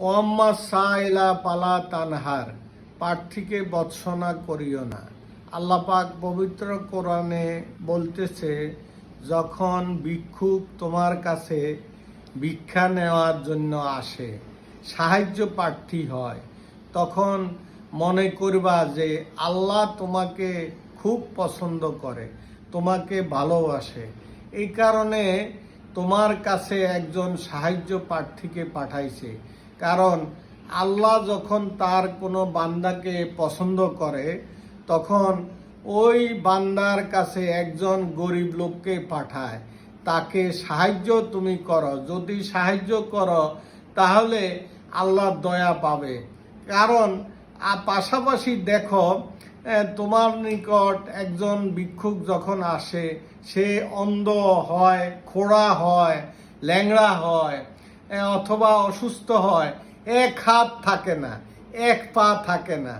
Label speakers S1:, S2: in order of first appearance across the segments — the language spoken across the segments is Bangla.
S1: ওয়াম্মা সাইলা পালা তানহার, প্রার্থীকে বৎসনা করিও না। আল্লাহ পাক পবিত্র কোরআনে বলতেছে, যখন ভিক্ষুক তোমার কাছে ভিক্ষা নেওয়ার জন্য আসে, সাহায্য প্রার্থী হয়, তখন মনে করবা যে আল্লাহ তোমাকে খুব পছন্দ করে, তোমাকে ভালোবাসে। এই কারণে তোমার কাছে একজন সাহায্য প্রার্থীকে পাঠাইছে। কারণ আল্লাহ যখন তার কোনো বান্দাকে পছন্দ করে, তখন ওই বান্দার কাছে একজন গরিব লোককে পাঠায়, তাকে সাহায্য তুমি করো। যদি সাহায্য করো তাহলে আল্লাহ দয়া পাবে। কারণ পাশাপাশি দেখো, তোমার নিকট একজন ভিক্ষুক যখন আসে, সে অন্ধ হয়, খোড়া হয়, ল্যাংড়া হয়, অথবা অসুস্থ হয়, এক হাত থাকে না, এক পা থাকে না,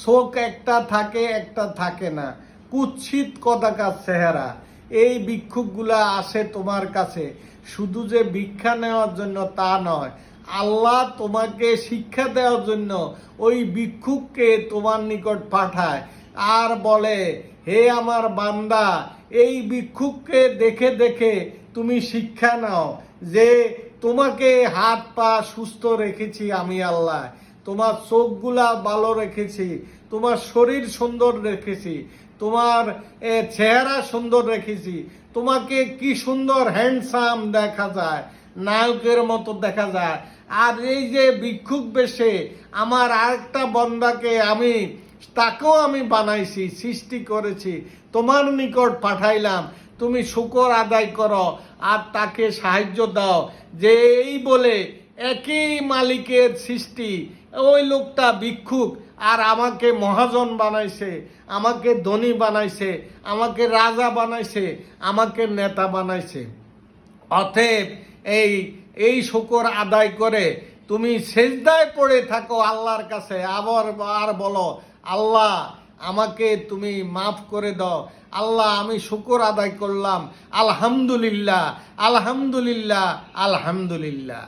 S1: চোখ একটা থাকে একটা থাকে না, কুৎসিত কদাকার চেহারা। এই ভিক্ষুকগুলা আসে তোমার কাছে শুধু যে ভিক্ষা নেওয়ার জন্য তা নয়, আল্লাহ তোমাকে শিক্ষা দেওয়ার জন্য ওই ভিক্ষুককে তোমার নিকট পাঠায় আর বলে, হে আমার বান্দা, এই ভিক্ষুককে দেখে দেখে তুমি শিক্ষা নাও যে তোমাকে হাত পা সুস্থ রেখেছি আমি আল্লাহ, তোমার চোখগুলা ভালো রেখেছি, তোমার শরীর সুন্দর রেখেছি, তোমার চেহারা সুন্দর রেখেছি, তোমাকে কি সুন্দর হ্যান্ডসাম দেখা যায়, নায়কের মতো দেখা যায়। আর এই যে ভিক্ষুক বেশে আমার আরেকটা বান্দাকে তাকেও আমি বানাইছি, সৃষ্টি করেছি, তোমার নিকট পাঠাইলাম, তুমি শুকর আদায় করো আর তাকে সাহায্য দাও। যে এই বলে একই মালিকের সৃষ্টি, ওই লোকটা ভিক্ষুক আর আমাকে মহাজন বানাইছে, আমাকে ধনী বানাইছে, আমাকে রাজা বানাইছে, আমাকে নেতা বানাইছে। অতএব এই শুকর আদায় করে তুমি সেজদায় পড়ে থাকো আল্লাহর কাছে, আর বলো, আল্লাহ আমাকে তুমি মাফ করে দাও। আল্লাহ আমি শুকর আদায় করলাম, আলহামদুলিল্লাহ, আলহামদুলিল্লাহ, আলহামদুলিল্লাহ।